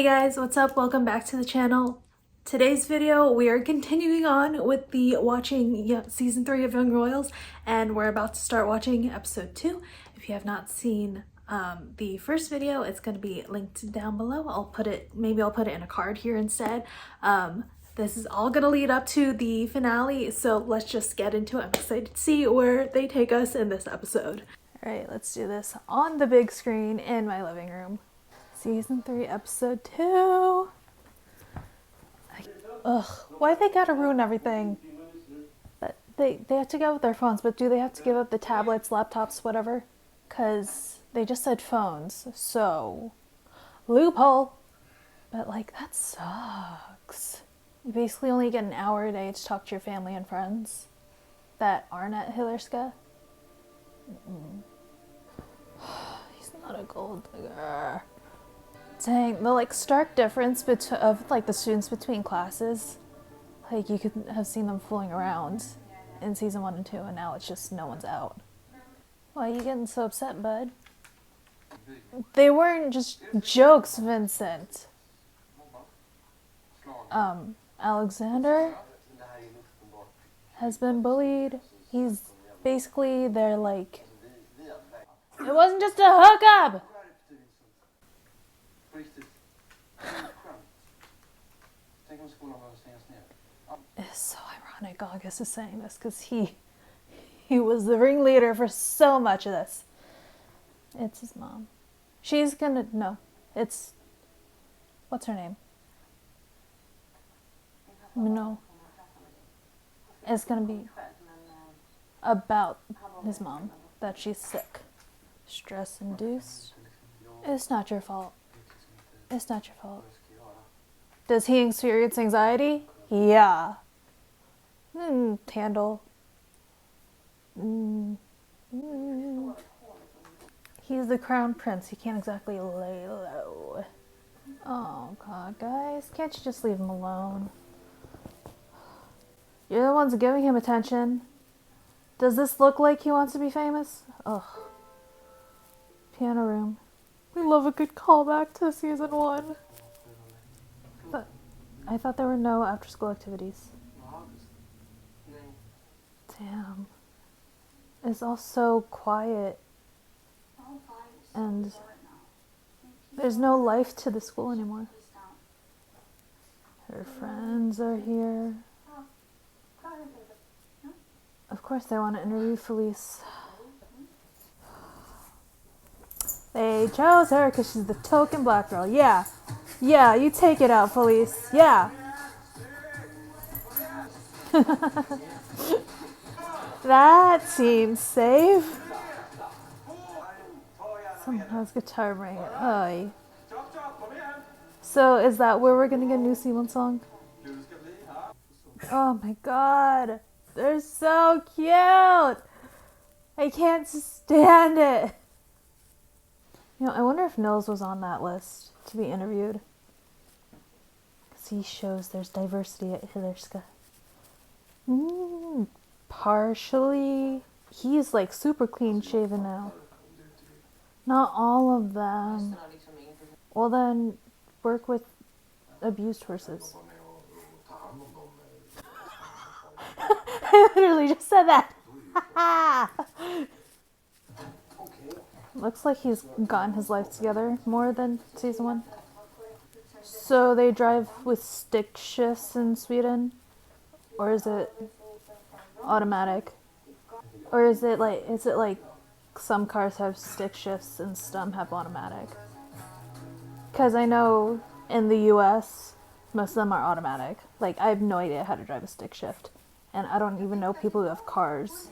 Hey guys, what's up? Welcome back to the channel. Today's video, we are continuing on with the watching season 3 of Young Royals, and we're about to start watching episode 2. If you have not seen the first video, it's going to be linked down below. Maybe I'll put it in a card here instead. This is all going to lead up to the finale, so let's just get into it. I'm excited to see where they take us in this episode. All right, let's do this on the big screen in my living room. Season 3, episode 2. Ugh, why they gotta ruin everything? They have to go with their phones, but do they have to give up the tablets, laptops, whatever? Because they just said phones, so loophole. But like, that sucks. You basically only get an hour a day to talk to your family and friends that aren't at Hillerska. He's not a gold digger. Dang, the like stark difference of like the students between classes. Like you could have seen them fooling around in season 1 and 2, and now it's just no one's out. Why are you getting so upset, bud? They weren't just jokes, Vincent. Alexander has been bullied. He's basically their like... It wasn't just a hookup! It's so ironic August is saying this because he was the ringleader for so much of this. It's his mom. She's gonna... No. It's... What's her name? No. It's gonna be about his mom. That she's sick. Stress-induced. It's not your fault. It's not your fault. Does he experience anxiety? Yeah. Tandle. He's the crown prince. He can't exactly lay low. Oh god, guys. Can't you just leave him alone? You're the ones giving him attention. Does this look like he wants to be famous? Ugh. Piano room. We love a good callback to season 1. But I thought there were no after-school activities. Damn. It's all so quiet. And there's no life to the school anymore. Her friends are here. Of course they want to interview Felice. They chose her because she's the token black girl. Yeah. Yeah, you take it out, Felice. Yeah. That seems safe. Someone has guitar ring. Oy. So is that where we're going to get a new Simon song? Oh my god. They're so cute. I can't stand it. You know, I wonder if Nils was on that list to be interviewed. Because he shows there's diversity at Hillerska. Partially. He's like super clean shaven now. Not all of them. Well then, work with abused horses. I literally just said that. Looks like he's gotten his life together more than season 1. So they drive with stick shifts in Sweden? Or is it automatic? Or is it like some cars have stick shifts and some have automatic? Because I know in the US, most of them are automatic. Like, I have no idea how to drive a stick shift. And I don't even know people who have cars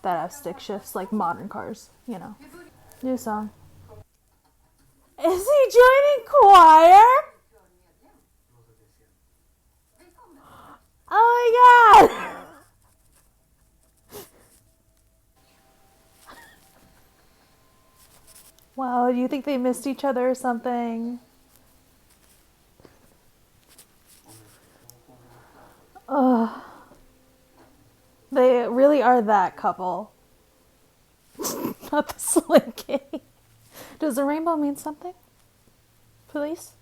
that have stick shifts, like modern cars, you know. New song. Is he joining choir? Oh my god! Wow, do you think they missed each other or something? Ugh. They really are that couple. Not the slinking. Does the rainbow mean something? Police?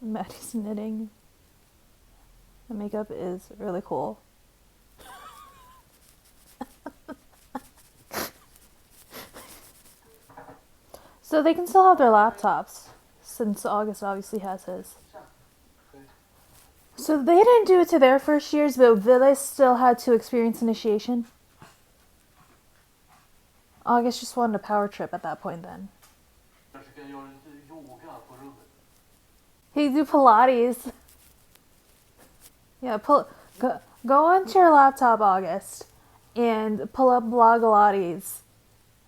Maddie's knitting. The makeup is really cool. So they can still have their laptops, since August obviously has his. So they didn't do it to their first years, but Wille still had to experience initiation. August just wanted a power trip at that point then. He do Pilates. Yeah, go onto your laptop, August, and pull up Blogilates,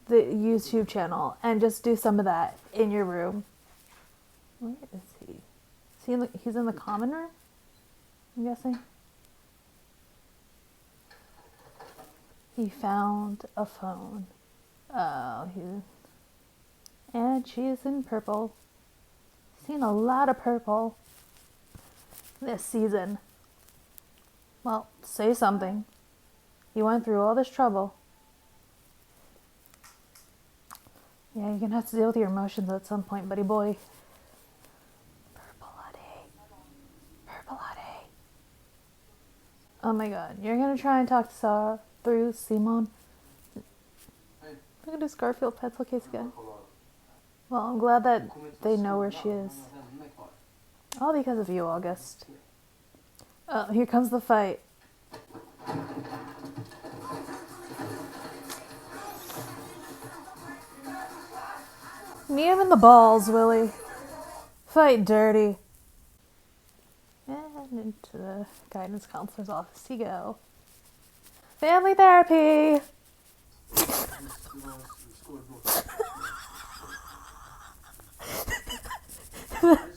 the YouTube channel, and just do some of that in your room. Where is he? He's in the common room? I'm guessing. He found a phone. Oh, and she is in purple. Seen a lot of purple this season. Well, say something. You went through all this trouble. Yeah, you're gonna have to deal with your emotions at some point, buddy boy. Purple latte. Oh my god, you're gonna try and talk to Sarah through Simon? Look at his Garfield pencil case again. Well, I'm glad that they know where she is. All because of you, August. Oh, here comes the fight. Knee him in the balls, Willie. Fight dirty. And into the guidance counselor's office you go. Family therapy!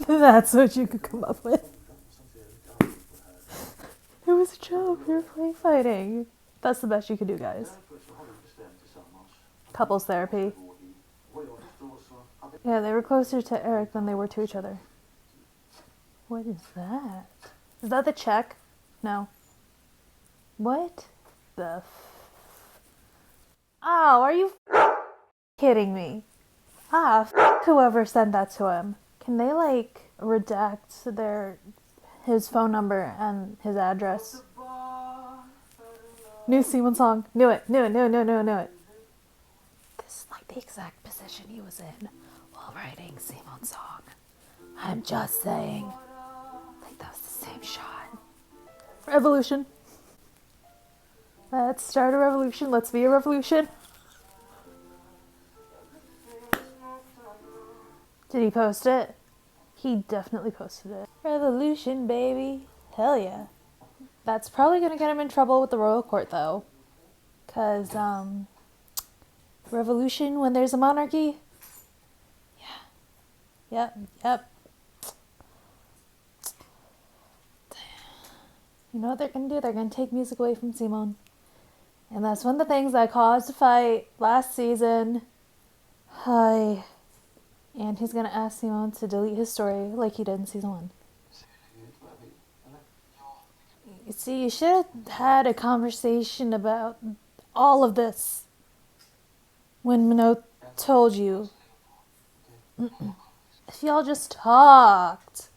That's what you could come up with. It was a joke. We were playing fighting. That's the best you could do, guys. Couples therapy. Yeah, they were closer to Eric than they were to each other. What is that? Is that the check? No. What the Oh, are you kidding me? Whoever sent that to him. Can they, like, redact his phone number and his address? New Simon song. Knew it. This is like the exact position he was in while writing Simon's song. I'm just saying. I think that was the same shot. Revolution. Let's start a revolution. Let's be a revolution. Did he post it? He definitely posted it. Revolution, baby. Hell yeah. That's probably going to get him in trouble with the royal court, though. Because, revolution when there's a monarchy? Yeah. Yep. You know what they're going to do? They're going to take music away from Simon. And that's one of the things that caused a fight last season. Hi. And he's going to ask Simon to delete his story like he did in season 1. You see, you should have had a conversation about all of this when Minot told you. If y'all just talked.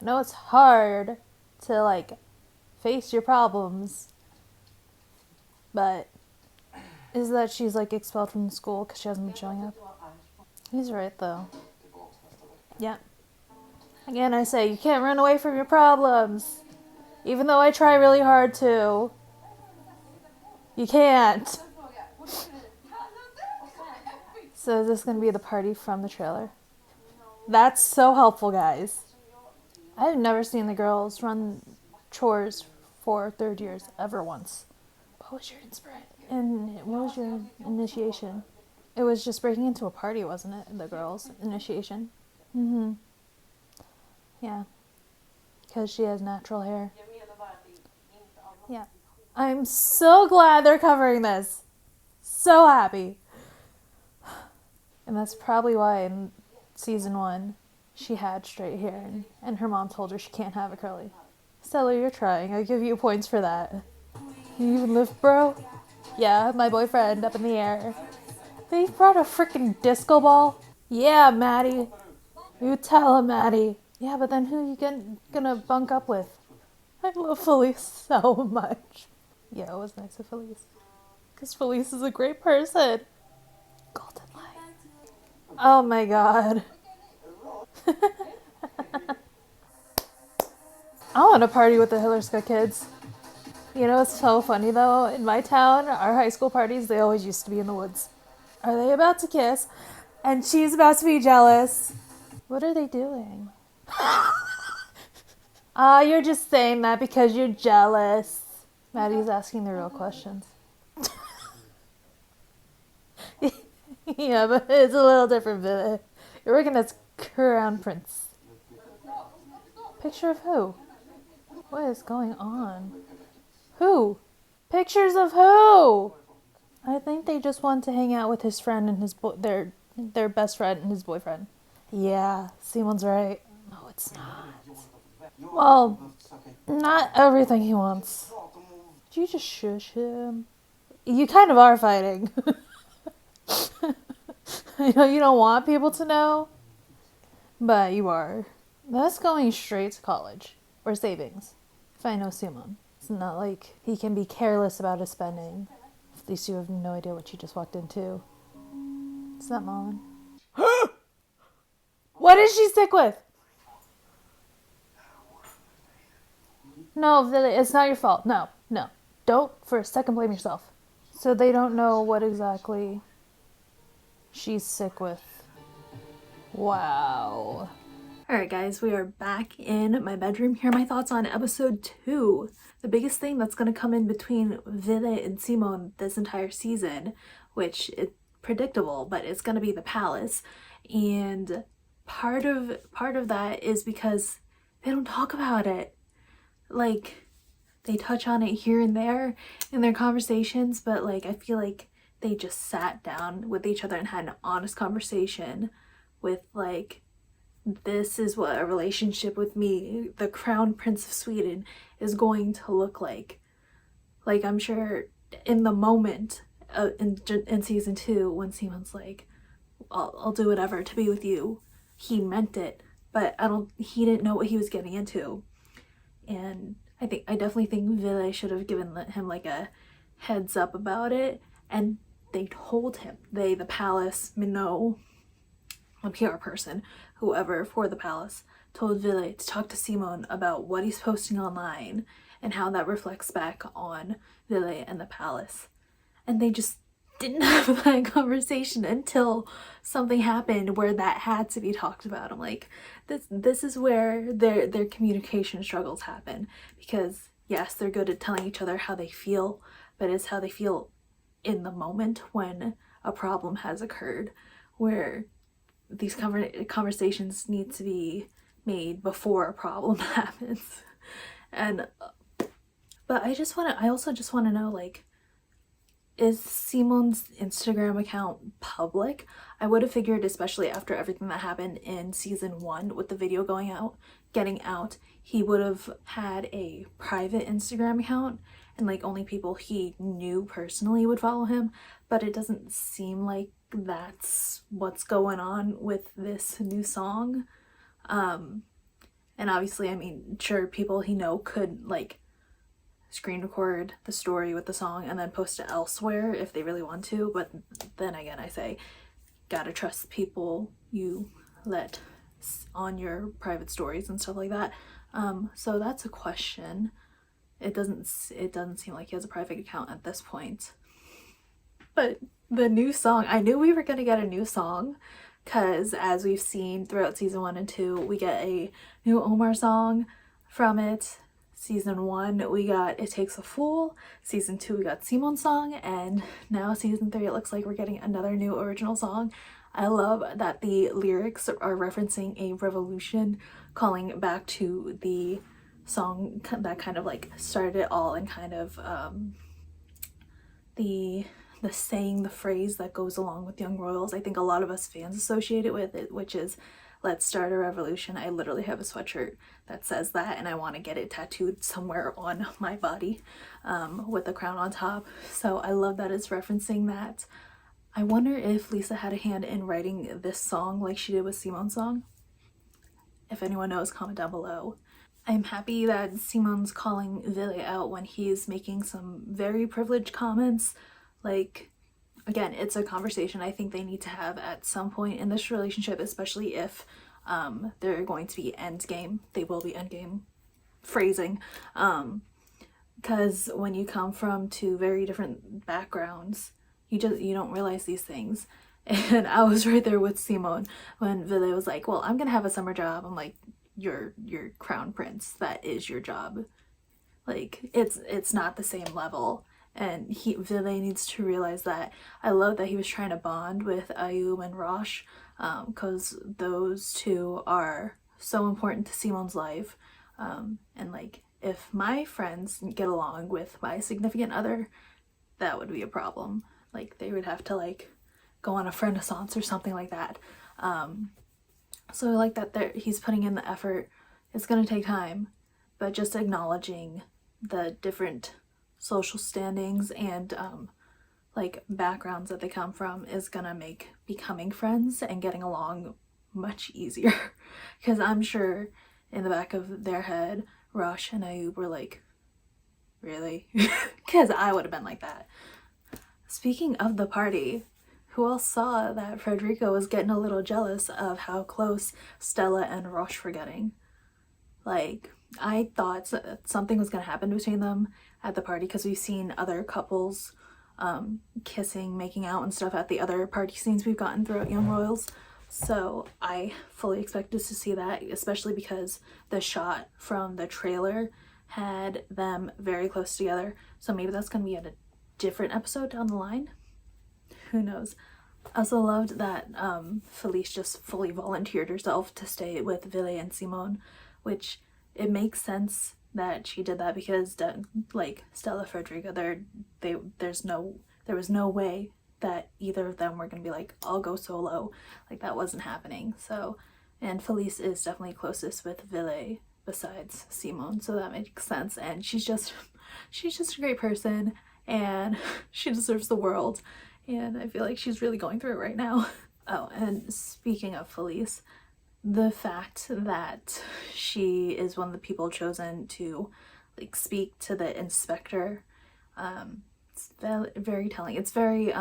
I know it's hard to, like, face your problems. But is that she's, like, expelled from school because she hasn't been showing up? He's right, though. Yeah. Again, I say, you can't run away from your problems. Even though I try really hard to. You can't. So is this going to be the party from the trailer? That's so helpful, guys. I've never seen the girls run chores for third years ever once. What was your inspiration? And what was your initiation? It was just breaking into a party, wasn't it? The girls' initiation. Mm-hmm. Yeah. Because she has natural hair. Yeah. I'm so glad they're covering this. So happy. And that's probably why in season 1 she had straight hair and her mom told her she can't have it curly. Stella, you're trying. I'll give you points for that. You even lift, bro? Yeah, my boyfriend up in the air. They brought a freaking disco ball? Yeah, Maddie. You tell him, Maddie. Yeah, but then who you gonna bunk up with? I love Felice so much. Yeah, it was nice of Felice. Because Felice is a great person. Golden light. Oh my god. I want to party with the Hillerska kids. You know, it's so funny though. In my town, our high school parties, they always used to be in the woods. Are they about to kiss? And she's about to be jealous. What are they doing? Ah, you're just saying that because you're jealous. Maddie's asking the real questions. Yeah, but it's a little different. You're working as Crown Prince. Picture of who? What is going on? Who? Pictures of who? I think they just want to hang out with his friend and their best friend and his boyfriend. Yeah, Simon's right. No, it's not. Well, not everything he wants. Did you just shush him? You kind of are fighting. I know you don't want people to know, but you are. That's going straight to college or savings. If I know Simon, it's not like he can be careless about his spending. At least you have no idea what you just walked into. Is that Mom? What is she sick with? No, it's not your fault. No, no. Don't for a second blame yourself. So they don't know what exactly she's sick with. Wow. Alright, guys, we are back in my bedroom. Here are my thoughts on episode 2. The biggest thing that's going to come in between Wille and Simon this entire season, which is predictable, but it's going to be the palace. And part of that is because they don't talk about it. Like, they touch on it here and there in their conversations, but like I feel like they just sat down with each other and had an honest conversation with like, this is what a relationship with me, the Crown Prince of Sweden, is going to look like. Like, I'm sure in the moment in season 2, when Simon's like, I'll do whatever to be with you, he meant it, but he didn't know what he was getting into. And I definitely think Ville should have given him like a heads up about it, and they told him, the palace, Minot, a PR person, whoever for the palace, told Ville to talk to Simon about what he's posting online and how that reflects back on Ville and the palace. And they just didn't have that conversation until something happened where that had to be talked about. I'm like, this is where their communication struggles happen, because yes, they're good at telling each other how they feel, but it's how they feel in the moment when a problem has occurred, where these conversations need to be made before a problem happens. And but I also just want to know, like, is Simon's Instagram account public? I would have figured, especially after everything that happened in season 1 with the video getting out, he would have had a private Instagram account and like only people he knew personally would follow him, but it doesn't seem like that's what's going on with this new song. And obviously, I mean, sure, people he know could like screen record the story with the song and then post it elsewhere if they really want to, but then again, I say gotta trust people you let on your private stories and stuff like that. So that's a question. It doesn't seem like he has a private account at this point. But the new song, I knew we were gonna get a new song, because as we've seen throughout season 1 and 2, we get a new Omar song from it. Season 1, we got It Takes a Fool. Season 2, we got Simon's song. And now season 3, it looks like we're getting another new original song. I love that the lyrics are referencing a revolution, calling back to the song that kind of like started it all, and kind of the saying, the phrase that goes along with Young Royals. I think a lot of us fans associate it with it, which is, let's start a revolution. I literally have a sweatshirt that says that, and I want to get it tattooed somewhere on my body with a crown on top. So I love that it's referencing that. I wonder if Lisa had a hand in writing this song like she did with Simon's song. If anyone knows, comment down below. I'm happy that Simon's calling Wille out when he's making some very privileged comments. Like, again, it's a conversation I think they need to have at some point in this relationship, especially if they're going to be endgame. They will be endgame phrasing. Because when you come from two very different backgrounds, you don't realize these things. And I was right there with Simone when Wille was like, well, I'm gonna have a summer job. I'm like, you're crown prince, that is your job. Like, it's not the same level, and Wille needs to realize that. I love that he was trying to bond with Ayub and Rosh, because those two are so important to Simone's life. And like, if my friends get along with my significant other, that would be a problem. Like, they would have to like go on a friend-assance or something like that. So I like that he's putting in the effort. It's gonna take time, but just acknowledging the different social standings and like backgrounds that they come from is gonna make becoming friends and getting along much easier. Because I'm sure in the back of their head, Rosh and Ayub were like, really? Because I would have been like that. Speaking of the party, who else saw that Frederico was getting a little jealous of how close Stella and Rosh were getting? Like, I thought something was going to happen between them at the party, because we've seen other couples kissing, making out and stuff at the other party scenes we've gotten throughout Young Royals. So I fully expected to see that, especially because the shot from the trailer had them very close together. So maybe that's going to be at a different episode down the line. Who knows? I also loved that Felice just fully volunteered herself to stay with Wille and Simone, which it makes sense that she did that, because like Stella, Frederica, there was no way that either of them were gonna be like, I'll go solo. Like, that wasn't happening. So, and Felice is definitely closest with Wille besides Simone, so that makes sense. And she's just a great person, and she deserves the world. And I feel like she's really going through it right now. Oh, and speaking of Felice, the fact that she is one of the people chosen to like speak to the inspector, it's very telling. It's very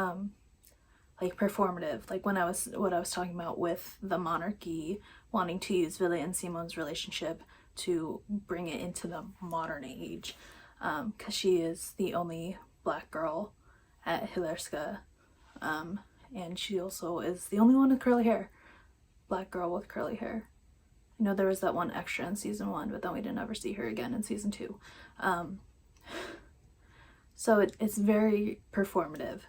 like performative, like what I was talking about with the monarchy wanting to use Wille and Simone's relationship to bring it into the modern age, because she is the only black girl at Hilerska, and she also is the only one with curly hair. Black girl with curly hair. I know there was that one extra in season 1, but then we didn't ever see her again in season 2. So it's very performative,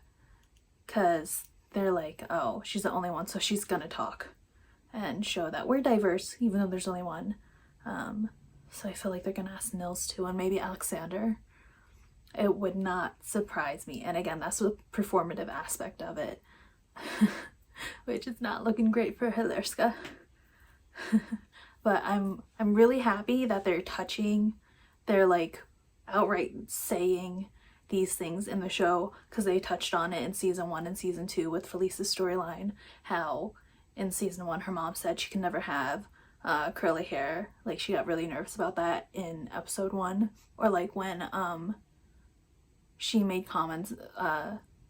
because they're like, oh, she's the only one, so she's gonna talk and show that we're diverse, even though there's only one. So I feel like they're gonna ask Nils too, and maybe Alexander. It would not surprise me. And again, that's the performative aspect of it, which is not looking great for Hilerska. But I'm really happy that they're like outright saying these things in the show, because they touched on it in season 1 and season 2 with Felice's storyline, how in season 1 her mom said she could never have curly hair. Like, she got really nervous about that in episode 1. Or like when she made comments,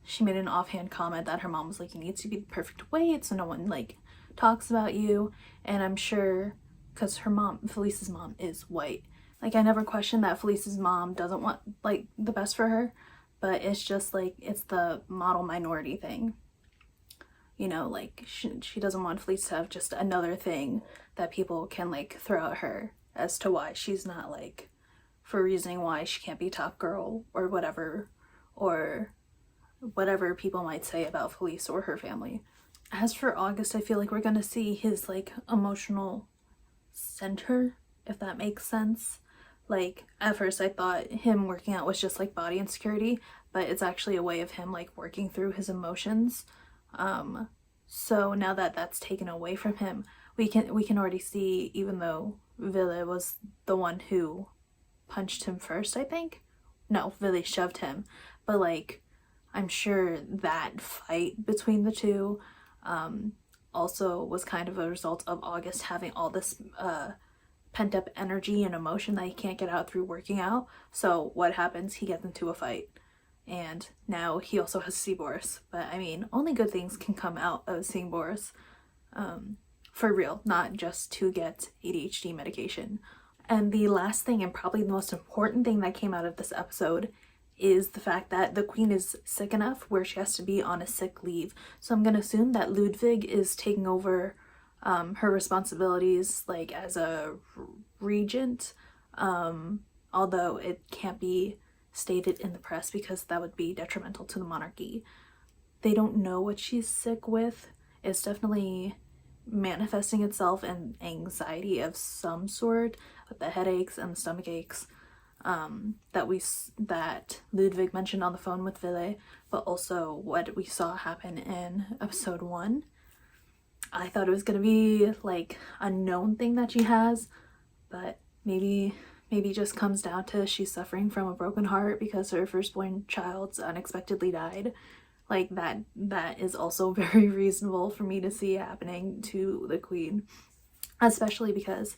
she made an offhand comment that her mom was like, you need to be the perfect weight so no one like talks about you. And I'm sure, because Felice's mom is white, like, I never questioned that Felice's mom doesn't want like the best for her, but it's just like, it's the model minority thing, you know, like she doesn't want Felice to have just another thing that people can like throw at her as to why she's not like, for reasoning why she can't be top girl or whatever people might say about Felice or her family. As for August, I feel like we're gonna see his like emotional center, if that makes sense. Like, at first I thought him working out was just like body insecurity, but it's actually a way of him like working through his emotions. So now that that's taken away from him, we can already see, even though Wille was the one who punched him first, I think. No, Wille shoved him, but like, I'm sure that fight between the two, also was kind of a result of August having all this pent up energy and emotion that he can't get out through working out. So what happens? He gets into a fight. And now he also has to see Boris. But I mean, only good things can come out of seeing Boris. For real, not just to get ADHD medication. And the last thing, and probably the most important thing that came out of this episode, is the fact that the queen is sick enough where she has to be on a sick leave. So I'm gonna assume that Ludwig is taking over her responsibilities like as a regent, although it can't be stated in the press because that would be detrimental to the monarchy. They don't know what she's sick with. It's definitely manifesting itself in anxiety of some sort, with the headaches and the stomach aches that Ludwig mentioned on the phone with Wille, but also what we saw happen in episode 1. I thought it was gonna be like a known thing that she has, but maybe just comes down to she's suffering from a broken heart because her firstborn child unexpectedly died. Like that is also very reasonable for me to see happening to the queen, especially because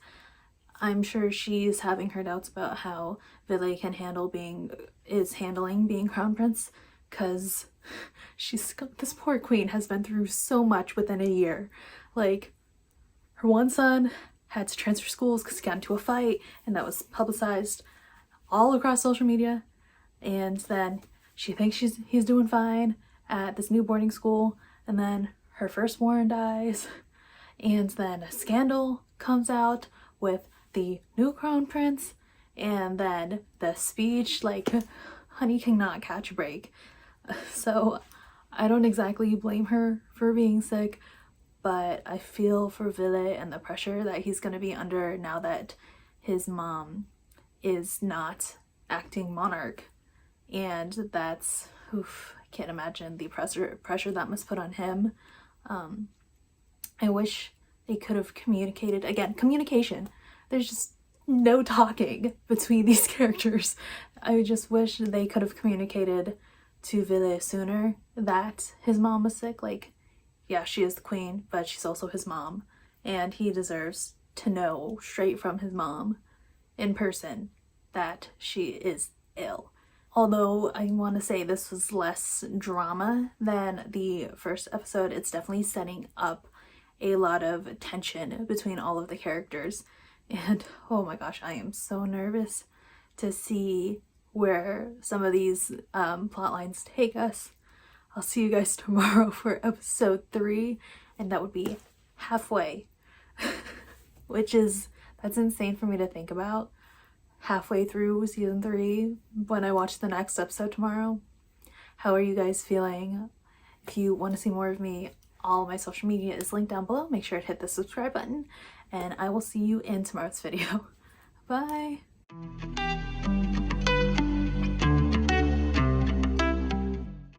I'm sure she's having her doubts about how Wille can handling being crown prince, because this poor queen has been through so much within a year. Like, her one son had to transfer schools because he got into a fight, and that was publicized all across social media. And then she thinks he's doing fine at this new boarding school, and then her firstborn dies, and then a scandal comes out with the new crown prince, and then the speech, like, honey cannot catch a break. So I don't exactly blame her for being sick, but I feel for Wille and the pressure that he's going to be under now that his mom is not acting monarch. And that's, oof, I can't imagine the pressure that must put on him. I wish they could have communicated. Again, communication. There's just no talking between these characters. I just wish they could have communicated to Wille sooner that his mom was sick. Like, yeah, she is the queen, but she's also his mom, and he deserves to know straight from his mom in person that she is ill. Although I want to say this was less drama than the first episode, it's definitely setting up a lot of tension between all of the characters. And oh my gosh, I am so nervous to see where some of these plot lines take us. I'll see you guys tomorrow for episode 3, and that would be halfway, that's insane for me to think about. Halfway through season 3 when I watch the next episode tomorrow. How are you guys feeling? If you want to see more of me, all my social media is linked down below. Make sure to hit the subscribe button, and I will see you in tomorrow's video. Bye!